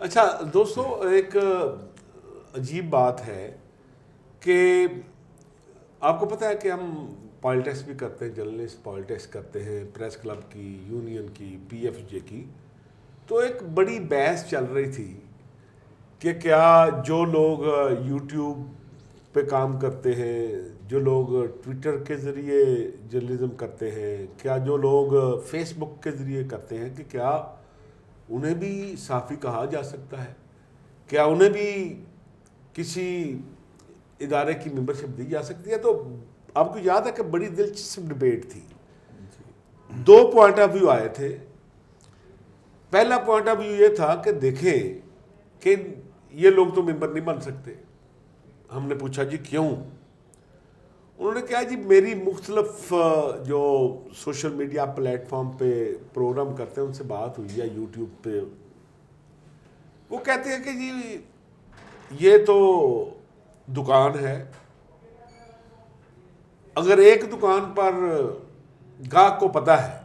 اچھا دوستو، ایک عجیب بات ہے کہ آپ کو پتہ ہے کہ ہم پالیٹکس بھی کرتے ہیں، جرنلسٹ پالیٹکس کرتے ہیں، پریس کلب کی، یونین کی، پی ایف جے کی. تو ایک بڑی بحث چل رہی تھی کہ کیا جو لوگ یوٹیوب پہ کام کرتے ہیں، جو لوگ ٹویٹر کے ذریعے جرنلزم کرتے ہیں، کیا جو لوگ فیس بک کے ذریعے کرتے ہیں، کہ کیا انہیں بھی صحافی کہا جا سکتا ہے؟ کیا انہیں بھی کسی ادارے کی ممبرشپ دی جا سکتی ہے؟ تو آپ کو یاد ہے کہ بڑی دلچسپ ڈبیٹ تھی. 2 پوائنٹ آف ویو آئے تھے. پہلا پوائنٹ آف ویو یہ تھا کہ دیکھیں کہ یہ لوگ تو ممبر نہیں بن سکتے. ہم نے پوچھا جی کیوں؟ انہوں نے کہا جی میری مختلف جو سوشل میڈیا پلیٹ فارم پہ پروگرام کرتے ہیں ان سے بات ہوئی ہے، یوٹیوب پہ. وہ کہتے ہیں کہ جی یہ تو دکان ہے، اگر ایک دکان پر گاہک کو پتہ ہے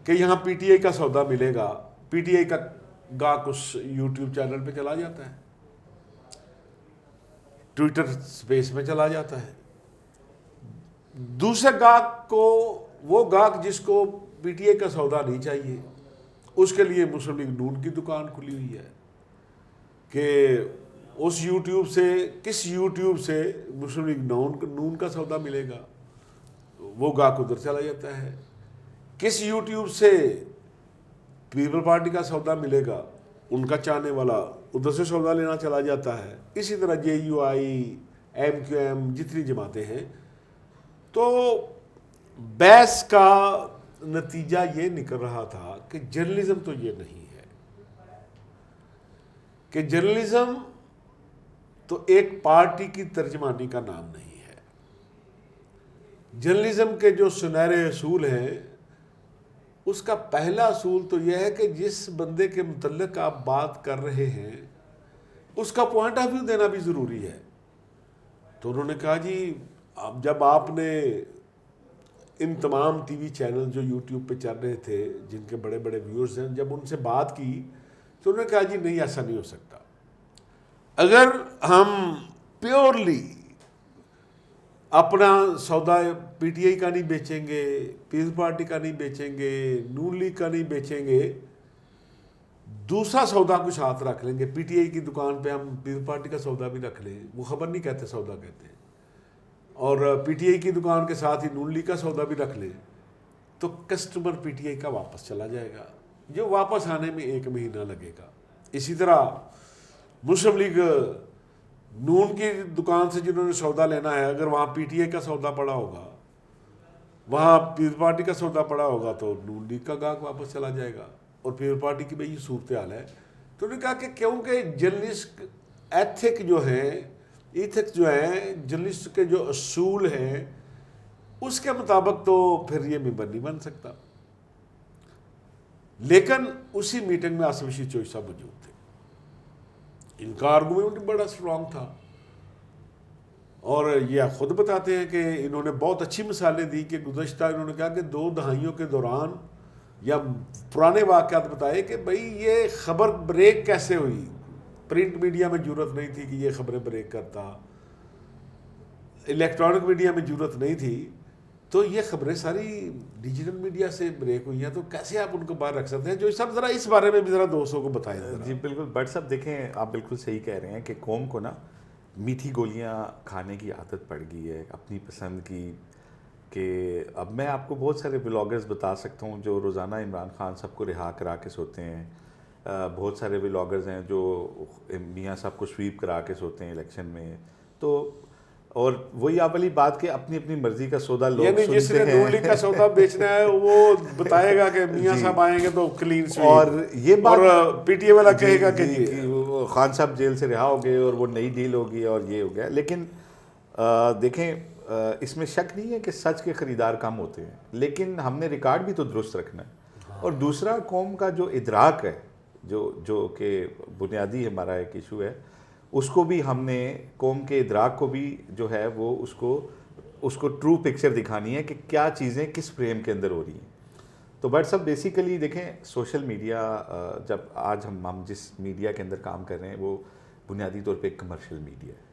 کہ یہاں پی ٹی آئی کا سودا ملے گا، پی ٹی آئی کا گاہک اس یوٹیوب چینل پہ چلا جاتا ہے، ٹویٹر سپیس میں چلا جاتا ہے. دوسرے گاہک کو، وہ گاہک جس کو پی ٹی آئی کا سودا نہیں چاہیے، اس کے لیے مسلم لیگ نون کی دکان کھلی ہوئی ہے کہ اس یوٹیوب سے، کس یوٹیوب سے مسلم لیگ نون کا سودا ملے گا، وہ گاہک ادھر چلا جاتا ہے. کس یوٹیوب سے پیپل پارٹی کا سودا ملے گا، ان کا چاہنے والا ادھر سے سودا لینا چلا جاتا ہے. اسی طرح J U I, M Q M, جتنی جماعتیں ہیں. تو بحث کا نتیجہ یہ نکل رہا تھا کہ جرنلزم تو یہ نہیں ہے، کہ جرنلزم تو ایک پارٹی کی ترجمانی کا نام نہیں ہے. جرنلزم کے جو سنہرے اصول ہیں، اس کا پہلا اصول تو یہ ہے کہ جس بندے کے متعلق آپ بات کر رہے ہیں اس کا پوائنٹ آف ویو دینا بھی ضروری ہے. تو انہوں نے کہا جی اب جب آپ نے ان تمام ٹی وی چینل جو یوٹیوب پہ چل رہے تھے، جن کے بڑے بڑے ویورز ہیں، جب ان سے بات کی تو انہوں نے کہا جی نہیں، ایسا نہیں ہو سکتا. اگر ہم پیورلی اپنا سودا پی ٹی آئی کا نہیں بیچیں گے، پیپلز پارٹی کا نہیں بیچیں گے، نون لیگ کا نہیں بیچیں گے، دوسرا سودا کچھ ہاتھ رکھ لیں گے، پی ٹی آئی کی دکان پہ ہم پیپلز پارٹی کا سودا بھی رکھ لیں، وہ خبر نہیں کہتے، سودا کہتے ہیں، اور پی ٹی آئی کی دکان کے ساتھ ہی نون لیگ کا سودا بھی رکھ لیں، تو کسٹمر پی ٹی آئی کا واپس چلا جائے گا، جو واپس آنے میں 1 مہینہ لگے گا. اسی طرح مسلم لیگ نون کی دکان سے جنہوں نے سودا لینا ہے، اگر وہاں پی ٹی آئی کا سودا پڑا ہوگا، وہاں پیپلز پارٹی کا سودا پڑا ہوگا، تو نون لیگ کا گاہک واپس چلا جائے گا. اور پیپلز پارٹی کی بھی یہ صورتحال ہے. تو انہوں نے کہا کہ کیونکہ جرنلسٹ ایتھک جو ہیں جرنلسٹ کے جو اصول ہیں، اس کے مطابق تو پھر یہ ممبر نہیں بن سکتا. لیکن اسی میٹنگ میں آصف رشید چوہدری صاحب موجود تھے. ان کا آرگومنٹ بڑا اسٹرانگ تھا، اور یہ خود بتاتے ہیں کہ انہوں نے بہت اچھی مثالیں دی کہ گزشتہ، انہوں نے کہا کہ 2 دہائیوں کے دوران یا پرانے واقعات بتائے کہ بھئی یہ خبر بریک کیسے ہوئی. پرنٹ میڈیا میں جرأت نہیں تھی کہ یہ خبریں بریک کرتا، الیکٹرانک میڈیا میں جرأت نہیں تھی، تو یہ خبریں ساری ڈیجیٹل میڈیا سے بریک ہوئی ہیں. تو کیسے آپ ان کو باہر رکھ سکتے ہیں؟ جو سب ذرا اس بارے میں بھی ذرا دوستوں کو بتائیں. جی بالکل بٹ صاحب، دیکھیں آپ بالکل صحیح کہہ رہے ہیں کہ قوم کو نا میٹھی گولیاں کھانے کی عادت پڑ گئی ہے اپنی پسند کی. کہ اب میں آپ کو بہت سارے بلاگرز بتا سکتا ہوں جو روزانہ عمران خان صاحب کو رہا کرا کے سوتے ہیں. بہت سارے بلاگرز ہیں جو میاں صاحب کو سویپ کرا کے سوتے ہیں الیکشن میں. تو اور وہی آپ والی بات کہ اپنی اپنی مرضی کا سودا لوگ یعنی جس نے نون لیگ کا سودا بیچنا ہے وہ بتائے گا کہ میاں صاحب آئیں گے تو کلین سویپ، اور یہ بات پی ٹی اے والا کہے گا کہ خان صاحب جیل سے رہا ہو گئے اور وہ نئی ڈیل ہوگی اور یہ ہو گیا. لیکن دیکھیں اس میں شک نہیں ہے کہ سچ کے خریدار کم ہوتے ہیں، لیکن ہم نے ریکارڈ بھی تو درست رکھنا ہے. اور دوسرا قوم کا جو ادراک ہے، جو کہ بنیادی ہمارا ایک ایشو ہے، اس کو بھی ہم نے، قوم کے ادراک کو بھی جو ہے وہ اس کو ٹرو پکچر دکھانی ہے کہ کیا چیزیں کس فریم کے اندر ہو رہی ہیں. تو بٹ سب بیسیکلی دیکھیں سوشل میڈیا جب آج ہم جس میڈیا کے اندر کام کر رہے ہیں وہ بنیادی طور پہ ایک کمرشل میڈیا ہے،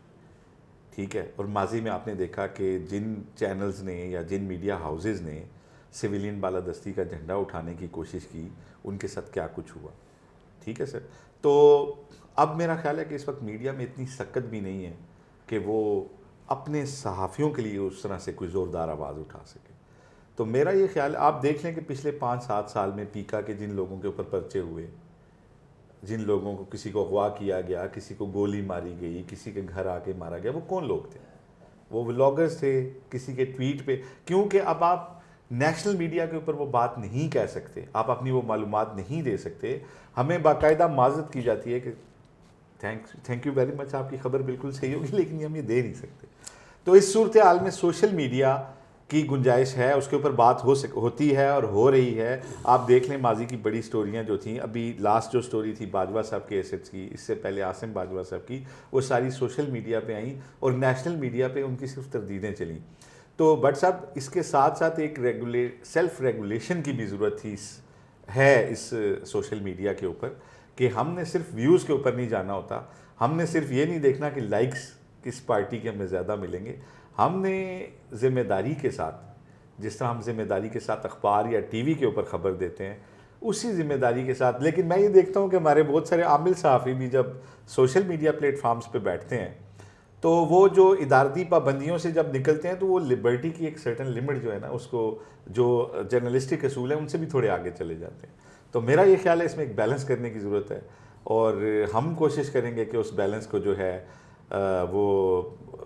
ٹھیک ہے. اور ماضی میں آپ نے دیکھا کہ جن چینلز نے یا جن میڈیا ہاؤسز نے سویلین بالادستی کا جھنڈا اٹھانے کی کوشش کی ان کے ساتھ کیا کچھ ہوا، ٹھیک ہے سر. تو اب میرا خیال ہے کہ اس وقت میڈیا میں اتنی سکت بھی نہیں ہے کہ وہ اپنے صحافیوں کے لیے اس طرح سے کوئی زوردار آواز اٹھا سکے. تو میرا یہ خیال ہے آپ دیکھ لیں کہ پچھلے 5-7 سال میں پیکا کے جن لوگوں کے اوپر پرچے ہوئے، جن لوگوں کو کسی کو اغوا کیا گیا، کسی کو گولی ماری گئی، کسی کے گھر آ کے مارا گیا، وہ کون لوگ تھے؟ وہ ولاگرز تھے. کسی کے ٹویٹ پہ، کیونکہ اب آپ نیشنل میڈیا کے اوپر وہ بات نہیں کہہ سکتے، آپ اپنی وہ معلومات نہیں دے سکتے. ہمیں باقاعدہ معذرت کی جاتی ہے کہ تھینک یو ویری مچ، آپ کی خبر بالکل صحیح ہوگی لیکن ہم یہ دے نہیں سکتے. تو اس صورتحال میں سوشل میڈیا کی گنجائش ہے، اس کے اوپر بات ہوتی ہے اور ہو رہی ہے. آپ دیکھ لیں ماضی کی بڑی سٹوریاں جو تھیں، ابھی لاسٹ جو سٹوری تھی باجوہ صاحب کے ایسٹس کی، اس سے پہلے عاصم باجوہ صاحب کی، وہ ساری سوشل میڈیا پہ آئیں اور نیشنل میڈیا پہ ان کی صرف تردیدیں چلیں. تو بٹ صاحب اس کے ساتھ ساتھ ایک سیلف ریگولیشن کی بھی ضرورت تھی ہے اس سوشل میڈیا کے اوپر، کہ ہم نے صرف ویوز کے اوپر نہیں جانا ہوتا. ہم نے صرف یہ نہیں دیکھنا کہ لائکس کس پارٹی کے ہمیں زیادہ ملیں گے. ہم نے ذمہ داری کے ساتھ، جس طرح ہم ذمہ داری کے ساتھ اخبار یا ٹی وی کے اوپر خبر دیتے ہیں، اسی ذمہ داری کے ساتھ. لیکن میں یہ دیکھتا ہوں کہ ہمارے بہت سارے عامل صحافی بھی جب سوشل میڈیا پلیٹ فارمز پہ بیٹھتے ہیں تو وہ جو ادارتی پابندیوں سے جب نکلتے ہیں تو وہ لبرٹی کی ایک سرٹن لمٹ جو ہے نا، اس کو جو جرنلسٹک اصول ہیں ان سے بھی تھوڑے آگے چلے جاتے ہیں. تو میرا یہ خیال ہے اس میں ایک بیلنس کرنے کی ضرورت ہے، اور ہم کوشش کریں گے کہ اس بیلنس کو جو ہے وہ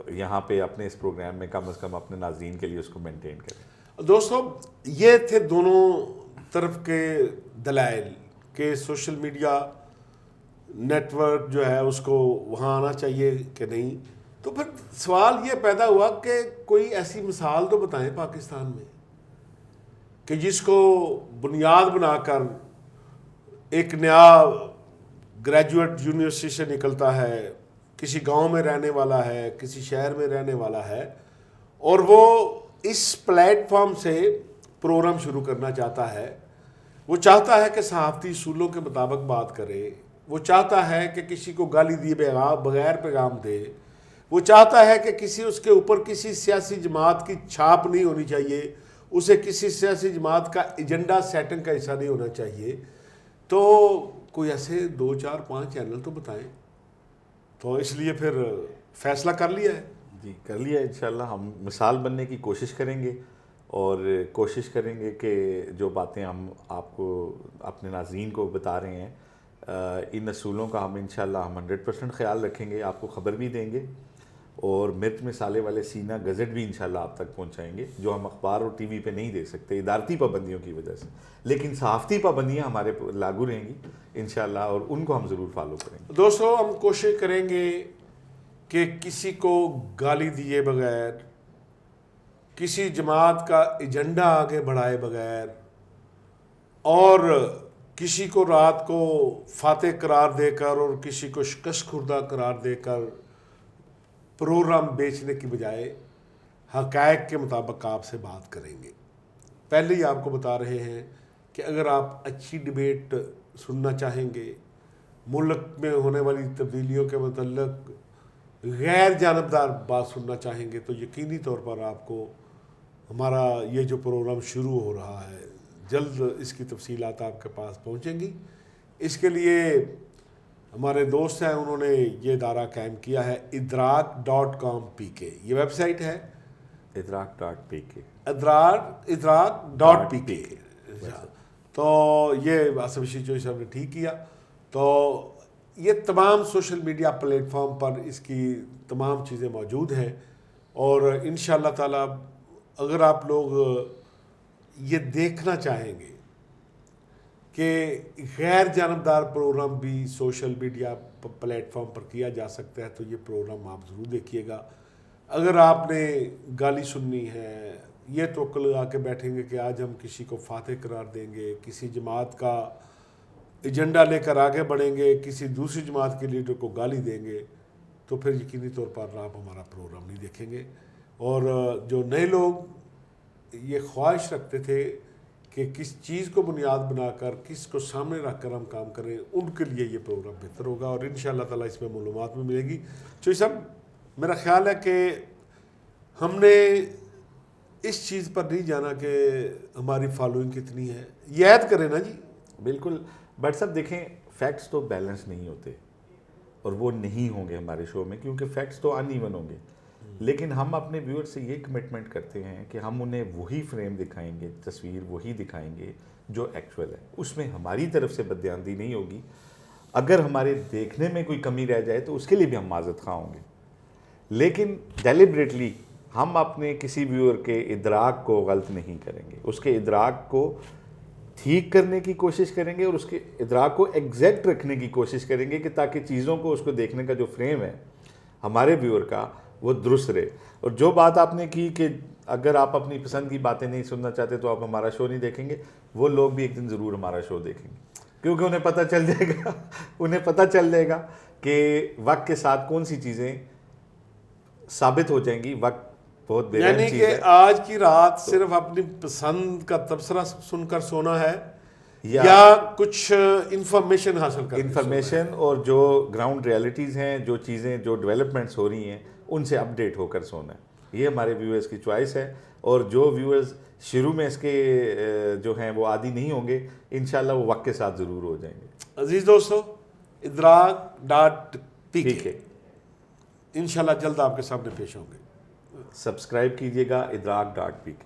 یہاں پہ اپنے اس پروگرام میں کم از کم اپنے ناظرین کے لیے اس کو مینٹین کریں. دوستوں یہ تھے دونوں طرف کے دلائل کہ سوشل میڈیا نیٹ ورک جو ہے اس کو وہاں آنا چاہیے کہ نہیں. تو پھر سوال یہ پیدا ہوا کہ کوئی ایسی مثال تو بتائیں پاکستان میں کہ جس کو بنیاد بنا کر ایک نیا گریجویٹ یونیورسٹی سے نکلتا ہے، کسی گاؤں میں رہنے والا ہے، کسی شہر میں رہنے والا ہے، اور وہ اس پلیٹ فارم سے پروگرام شروع کرنا چاہتا ہے. وہ چاہتا ہے کہ صحافتی اصولوں کے مطابق بات کرے، وہ چاہتا ہے کہ کسی کو گالی دیے بغیر پیغام دے، وہ چاہتا ہے کہ اس کے اوپر کسی سیاسی جماعت کی چھاپ نہیں ہونی چاہیے، اسے کسی سیاسی جماعت کا ایجنڈا سیٹنگ کا حصہ نہیں ہونا چاہیے. تو کوئی ایسے 2 4 5 چینل تو بتائیں. تو اس لیے پھر فیصلہ کر لیا ہے. جی کر لیا ہے. انشاءاللہ ہم مثال بننے کی کوشش کریں گے، اور کوشش کریں گے کہ جو باتیں ہم آپ کو اپنے ناظرین کو بتا رہے ہیں ان اصولوں کا ہم انشاءاللہ 100% خیال رکھیں گے، آپ کو خبر بھی دیں گے، اور مرچ مسالے والے سینہ گزٹ بھی انشاءاللہ آپ تک پہنچائیں گے، جو ہم اخبار اور ٹی وی پہ نہیں دے سکتے ادارتی پابندیوں کی وجہ سے. لیکن صحافتی پابندیاں ہمارے لاگو رہیں گی انشاءاللہ، اور ان کو ہم ضرور فالو کریں گے. دوستو ہم کوشش کریں گے کہ کسی کو گالی دیے بغیر، کسی جماعت کا ایجنڈا آگے بڑھائے بغیر، اور کسی کو رات کو فاتح قرار دے کر اور کسی کو شکست خوردہ قرار دے کر پروگرام بیچنے کی بجائے حقائق کے مطابق آپ سے بات کریں گے. پہلے ہی آپ کو بتا رہے ہیں کہ اگر آپ اچھی ڈیبیٹ سننا چاہیں گے، ملک میں ہونے والی تبدیلیوں کے متعلق غیر جانبدار بات سننا چاہیں گے، تو یقینی طور پر آپ کو ہمارا یہ جو پروگرام شروع ہو رہا ہے جلد اس کی تفصیلات آپ کے پاس پہنچیں گی. اس کے لیے ہمارے دوست ہیں، انہوں نے یہ ادارہ قائم کیا ہے ادراک.com.pk. یہ ویب سائٹ ہے ادراک.pk. ادراک.pk. تو یہ آصف شیچوئی صاحب نے ٹھیک کیا. تو یہ تمام سوشل میڈیا پلیٹ فارم پر اس کی تمام چیزیں موجود ہیں، اور انشاءاللہ تعالی اگر آپ لوگ یہ دیکھنا چاہیں گے کہ غیر جانبدار پروگرام بھی سوشل میڈیا پلیٹ فارم پر کیا جا سکتا ہے، تو یہ پروگرام آپ ضرور دیکھیے گا. اگر آپ نے گالی سننی ہے، یہ توقع لگا کے بیٹھیں گے کہ آج ہم کسی کو فاتح قرار دیں گے، کسی جماعت کا ایجنڈا لے کر آگے بڑھیں گے، کسی دوسری جماعت کے لیڈر کو گالی دیں گے، تو پھر یقینی طور پر آپ ہمارا پروگرام نہیں دیکھیں گے. اور جو نئے لوگ یہ خواہش رکھتے تھے کہ کس چیز کو بنیاد بنا کر کس کو سامنے رکھ کر ہم کام کریں، ان کے لیے یہ پروگرام بہتر ہوگا اور انشاءاللہ تعالیٰ اس میں معلومات بھی ملے گی۔ چوہی صاحب، میرا خیال ہے کہ ہم نے اس چیز پر نہیں جانا کہ ہماری فالوئنگ کتنی ہے، یہ عید کریں نا جی۔ بالکل بٹ صاحب دیکھیں، فیکٹس تو بیلنس نہیں ہوتے اور وہ نہیں ہوں گے ہمارے شو میں، کیونکہ فیکٹس تو ان ایون ہوں گے، لیکن ہم اپنے ویور سے یہ کمٹمنٹ کرتے ہیں کہ ہم انہیں وہی فریم دکھائیں گے، تصویر وہی دکھائیں گے جو ایکچول ہے، اس میں ہماری طرف سے بددیانتی نہیں ہوگی۔ اگر ہمارے دیکھنے میں کوئی کمی رہ جائے تو اس کے لیے بھی ہم معذرت خواہ ہوں گے، لیکن ڈیلیبریٹلی ہم اپنے کسی ویور کے ادراک کو غلط نہیں کریں گے، اس کے ادراک کو ٹھیک کرنے کی کوشش کریں گے اور اس کے ادراک کو ایگزیکٹ رکھنے کی کوشش کریں گے کہ تاکہ چیزوں کو، اس کو دیکھنے کا جو فریم ہے ہمارے ویور کا، وہ درست رہے۔ اور جو بات آپ نے کی کہ اگر آپ اپنی پسند کی باتیں نہیں سننا چاہتے تو آپ ہمارا شو نہیں دیکھیں گے، وہ لوگ بھی ایک دن ضرور ہمارا شو دیکھیں گے، کیونکہ انہیں پتہ چل جائے گا کہ وقت کے ساتھ کون سی چیزیں ثابت ہو جائیں گی۔ وقت بہت بے رحم یعنی چیز کہ ہے، آج کی رات صرف اپنی پسند کا تبصرہ سن کر سونا ہے یا کچھ انفارمیشن حاصل کرنا ہے؟ انفارمیشن اور جو گراؤنڈ ریالٹیز ہیں، جو چیزیں، جو ڈیولپمنٹس ہو رہی ہیں، ان سے اپڈیٹ ہو کر سونا ہے۔ یہ ہمارے ویورز کی چوائس ہے، اور جو ویورز شروع میں اس کے جو ہیں وہ عادی نہیں ہوں گے، انشاءاللہ وہ وقت کے ساتھ ضرور ہو جائیں گے۔ عزیز دوستو، ادراک.pk ٹھیک ہے، انشاءاللہ جلد آپ کے سامنے پیش ہوں گے۔ سبسکرائب کیجئے گا ادراک.pk۔